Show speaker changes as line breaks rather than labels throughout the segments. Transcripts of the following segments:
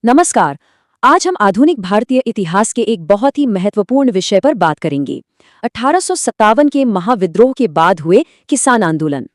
नमस्कार। आज हम आधुनिक भारतीय इतिहास के एक बहुत ही महत्वपूर्ण विषय पर बात करेंगे। 1857 के महाविद्रोह के बाद हुए किसान आंदोलन।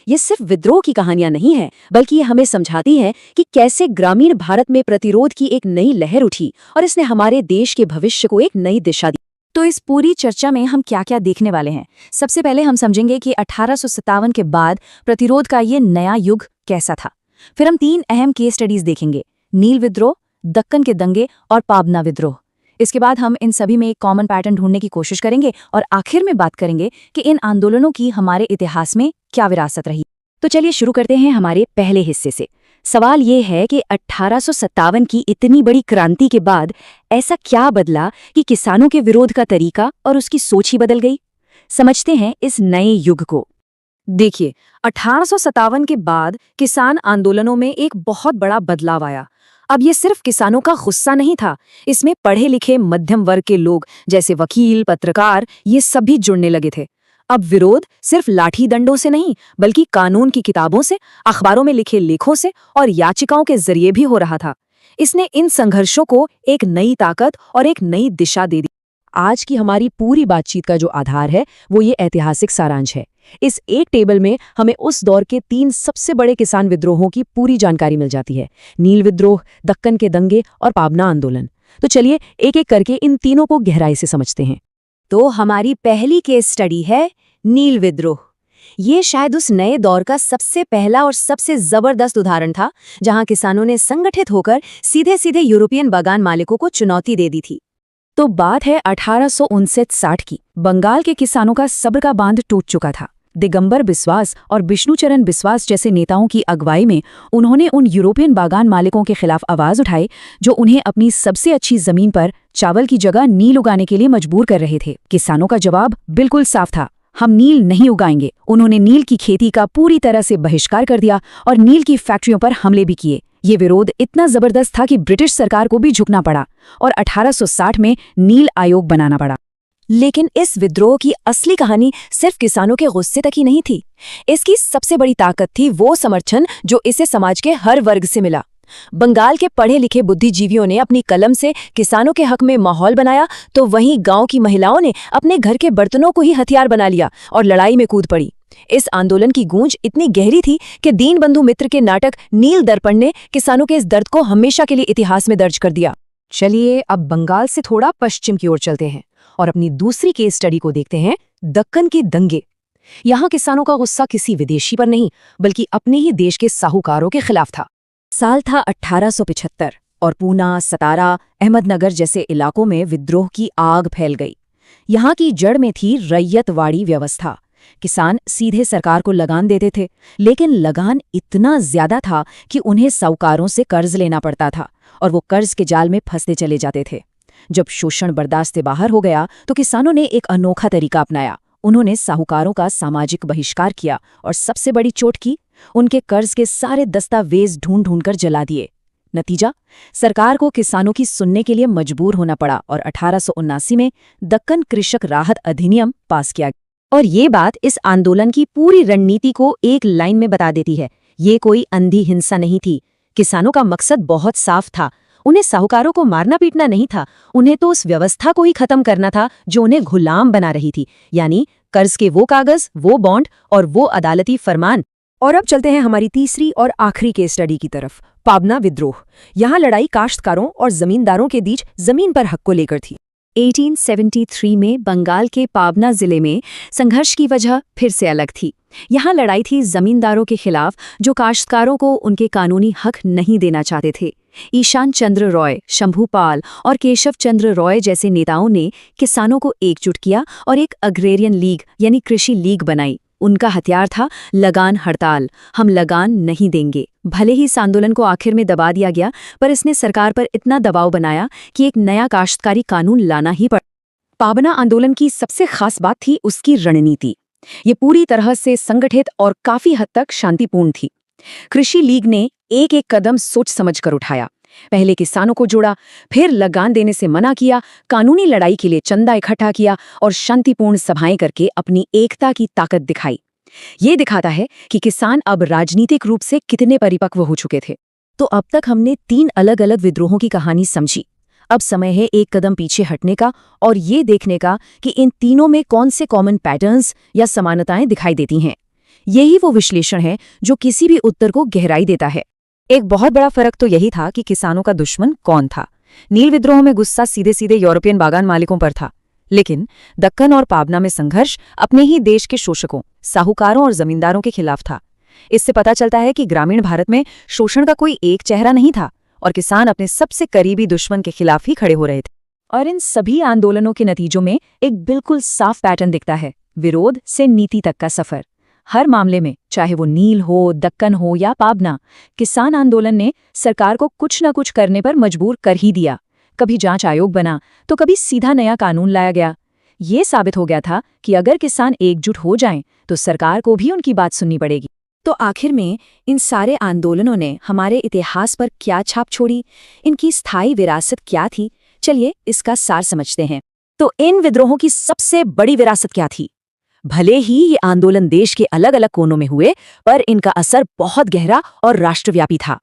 ये सिर्फ विद्रोह की कहानियां नहीं है, बल्कि ये हमें समझाती है कि कैसे ग्रामीण भारत में प्रतिरोध की एक नई लहर उठी और इसने हमारे देश के भविष्य को एक नई दिशा दी। तो इस पूरी चर्चा में हम क्या क्या देखने वाले हैं। सबसे पहले हम समझेंगे कि 1857 के बाद प्रतिरोध का ये नया युग कैसा था। फिर हम 3 अहम केस स्टडीज देखेंगे: नील विद्रोह, दक्कन के दंगे और पाबना विद्रोह। इसके बाद हम इन सभी में एक कॉमन पैटर्न ढूंढने की कोशिश करेंगे और आखिर में बात करेंगे कि इन आंदोलनों की हमारे इतिहास में क्या विरासत रही। तो चलिए शुरू करते हैं हमारे पहले हिस्से से। सवाल ये है कि 1857 की इतनी बड़ी क्रांति के बाद ऐसा क्या बदला कि किसानों के विरोध का तरीका और उसकी सोच ही बदल गई। समझते हैं इस नए युग को। देखिए, 1857 के बाद किसान आंदोलनों में एक बहुत बड़ा बदलाव आया। अब ये सिर्फ किसानों का गुस्सा नहीं था, इसमें पढ़े लिखे मध्यम वर्ग के लोग जैसे वकील, पत्रकार, ये सभी जुड़ने लगे थे। अब विरोध सिर्फ लाठी डंडों से नहीं, बल्कि कानून की किताबों से, अखबारों में लिखे लेखों से और याचिकाओं के जरिए भी हो रहा था। इसने इन संघर्षों को एक नई ताकत और एक नई दिशा दे दी। आज की हमारी पूरी बातचीत का जो आधार है वो ये ऐतिहासिक सारांश है। इस एक टेबल में हमें उस दौर के 3 सबसे बड़े किसान विद्रोहों की पूरी जानकारी मिल जाती है: नील विद्रोह, दक्कन के दंगे और पाबना आंदोलन। तो चलिए एक एक करके इन तीनों को गहराई से समझते हैं। तो हमारी पहली केस स्टडी है नील विद्रोह। ये शायद उस नए दौर का सबसे पहला और सबसे जबरदस्त उदाहरण था जहां किसानों ने संगठित होकर सीधे सीधे यूरोपियन बागान मालिकों को चुनौती दे दी थी। तो बात है 1859-60 की। बंगाल के किसानों का सब्र का बांध टूट चुका था। दिगंबर बिस्वास और विष्णुचरण बिस्वास जैसे नेताओं की अगुवाई में उन्होंने उन यूरोपियन बागान मालिकों के खिलाफ आवाज उठाई जो उन्हें अपनी सबसे अच्छी जमीन पर चावल की जगह नील उगाने के लिए मजबूर कर रहे थे। किसानों का जवाब बिल्कुल साफ था: हम नील नहीं उगाएंगे। उन्होंने नील की खेती का पूरी तरह से बहिष्कार कर दिया और नील की फैक्ट्रियों पर हमले भी किए। ये विरोध इतना जबरदस्त था कि ब्रिटिश सरकार को भी झुकना पड़ा और 1860 में नील आयोग बनाना पड़ा। लेकिन इस विद्रोह की असली कहानी सिर्फ किसानों के गुस्से तक ही नहीं थी। इसकी सबसे बड़ी ताकत थी वो समर्थन जो इसे समाज के हर वर्ग से मिला। बंगाल के पढ़े लिखे बुद्धिजीवियों ने अपनी कलम से किसानों के हक में माहौल बनाया, तो वहीं गांव की महिलाओं ने अपने घर के बर्तनों को ही हथियार बना लिया और लड़ाई में कूद पड़ी। इस आंदोलन की गूंज इतनी गहरी थी कि दीनबंधु मित्र के नाटक नील दर्पण ने किसानों के इस दर्द को हमेशा के लिए इतिहास में दर्ज कर दिया। चलिए अब बंगाल से थोड़ा पश्चिम की ओर चलते हैं और अपनी दूसरी केस स्टडी को देखते हैं: दक्कन के दंगे। यहाँ किसानों का गुस्सा किसी विदेशी पर नहीं, बल्कि अपने ही देश के साहूकारों के खिलाफ था। साल था 1875 और पूना, सतारा, अहमदनगर जैसे इलाकों में विद्रोह की आग फैल गई। यहाँ की जड़ में थी रैयतवाड़ी व्यवस्था। किसान सीधे सरकार को लगान देते थे, लेकिन लगान इतना ज्यादा था कि उन्हें साहूकारों से कर्ज लेना पड़ता था और वो कर्ज के जाल में फंसते चले जाते थे। जब शोषण बर्दाश्त से बाहर हो गया तो किसानों ने एक अनोखा तरीका अपनाया। उन्होंने साहूकारों का सामाजिक बहिष्कार किया और सबसे बड़ी चोट की, उनके कर्ज के सारे दस्तावेज ढूंढ कर जला दिए। नतीजा, सरकार को किसानों की सुनने के लिए मजबूर होना पड़ा और 1879 में दक्कन कृषक राहत अधिनियम पास किया। और ये बात इस आंदोलन की पूरी रणनीति को एक लाइन में बता देती है: ये कोई अंधी हिंसा नहीं थी। किसानों का मकसद बहुत साफ था। उन्हें साहूकारों को मारना पीटना नहीं था, उन्हें तो उस व्यवस्था को ही खत्म करना था जो उन्हें गुलाम बना रही थी, यानी कर्ज के वो कागज, वो बॉन्ड और वो अदालती फरमान। और अब चलते हैं हमारी तीसरी और आखिरी केस स्टडी की तरफ: पाबना विद्रोह। यहाँ लड़ाई काश्तकारों और जमींदारों के बीच जमीन पर हक को लेकर थी। 1873 में बंगाल के पाबना जिले में संघर्ष की वजह फिर से अलग थी। यहाँ लड़ाई थी जमींदारों के खिलाफ जो काश्तकारों को उनके कानूनी हक नहीं देना चाहते थे। ईशान चंद्र रॉय, शंभूपाल और केशव चंद्र रॉय जैसे नेताओं ने किसानों को एकजुट किया और एक अग्रेरियन लीग यानी कृषि लीग बनाई। उनका हथियार था लगान हड़ताल। हम लगान नहीं देंगे। भले ही इस आंदोलन को आखिर में दबा दिया गया, पर इसने सरकार पर इतना दबाव बनाया कि एक नया काश्तकारी कानून लाना ही पड़ा। पाबना आंदोलन की सबसे खास बात थी उसकी रणनीति। ये पूरी तरह से संगठित और काफी हद तक शांतिपूर्ण थी। कृषि लीग ने एक एक कदम सोच समझ कर उठाया। पहले किसानों को जोड़ा, फिर लगान देने से मना किया, कानूनी लड़ाई के लिए चंदा इकट्ठा किया और शांतिपूर्ण सभाएं करके अपनी एकता की ताकत दिखाई। ये दिखाता है कि किसान अब राजनीतिक रूप से कितने परिपक्व हो चुके थे। तो अब तक हमने 3 अलग-अलग विद्रोहों की कहानी समझी। अब समय है एक कदम पीछे हटने का और ये देखने का कि इन तीनों में कौन से कॉमन पैटर्न्स या समानताएं दिखाई देती हैं। यही वो विश्लेषण है जो किसी भी उत्तर को गहराई देता है। एक बहुत बड़ा फर्क तो यही था कि किसानों का दुश्मन कौन था। नील विद्रोह में गुस्सा सीधे सीधे यूरोपियन बागान मालिकों पर था, लेकिन दक्कन और पाबना में संघर्ष अपने ही देश के शोषकों, साहूकारों और जमींदारों के खिलाफ था। इससे पता चलता है कि ग्रामीण भारत में शोषण का कोई एक चेहरा नहीं था और किसान अपने सबसे करीबी दुश्मन के खिलाफ ही खड़े हो रहे थे। और इन सभी आंदोलनों के नतीजों में एक बिल्कुल साफ पैटर्न दिखता है, विरोध से नीति तक का सफर। हर मामले में, चाहे वो नील हो, दक्कन हो या पाबना, किसान आंदोलन ने सरकार को कुछ न कुछ करने पर मजबूर कर ही दिया। कभी जांच आयोग बना तो कभी सीधा नया कानून लाया गया। ये साबित हो गया था कि अगर किसान एकजुट हो जाएं तो सरकार को भी उनकी बात सुननी पड़ेगी। तो आखिर में इन सारे आंदोलनों ने हमारे इतिहास पर क्या छाप छोड़ी, इनकी स्थायी विरासत क्या थी? चलिए इसका सार समझते हैं। तो इन विद्रोहों की सबसे बड़ी विरासत क्या थी? भले ही ये आंदोलन देश के अलग अलग कोनों में हुए, पर इनका असर बहुत गहरा और राष्ट्रव्यापी था।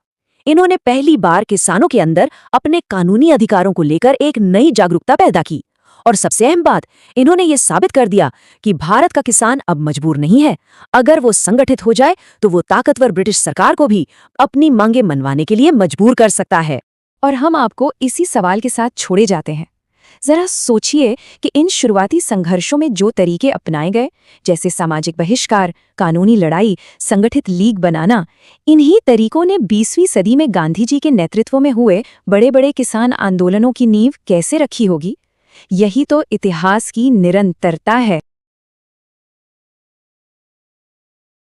इन्होंने पहली बार किसानों के अंदर अपने कानूनी अधिकारों को लेकर एक नई जागरूकता पैदा की। और सबसे अहम बात, इन्होंने ये साबित कर दिया कि भारत का किसान अब मजबूर नहीं है। अगर वो संगठित हो जाए तो वो ताकतवर ब्रिटिश सरकार को भी अपनी मांगे मनवाने के लिए मजबूर कर सकता है। और हम आपको इसी सवाल के साथ छोड़े जाते हैं। जरा सोचिए कि इन शुरुआती संघर्षों में जो तरीके अपनाए गए, जैसे सामाजिक बहिष्कार, कानूनी लड़ाई, संगठित लीग बनाना, इन्हीं तरीकों ने 20वीं सदी में गांधी जी के नेतृत्व में हुए बड़े बड़े किसान आंदोलनों की नींव कैसे रखी होगी। यही तो इतिहास की निरंतरता है।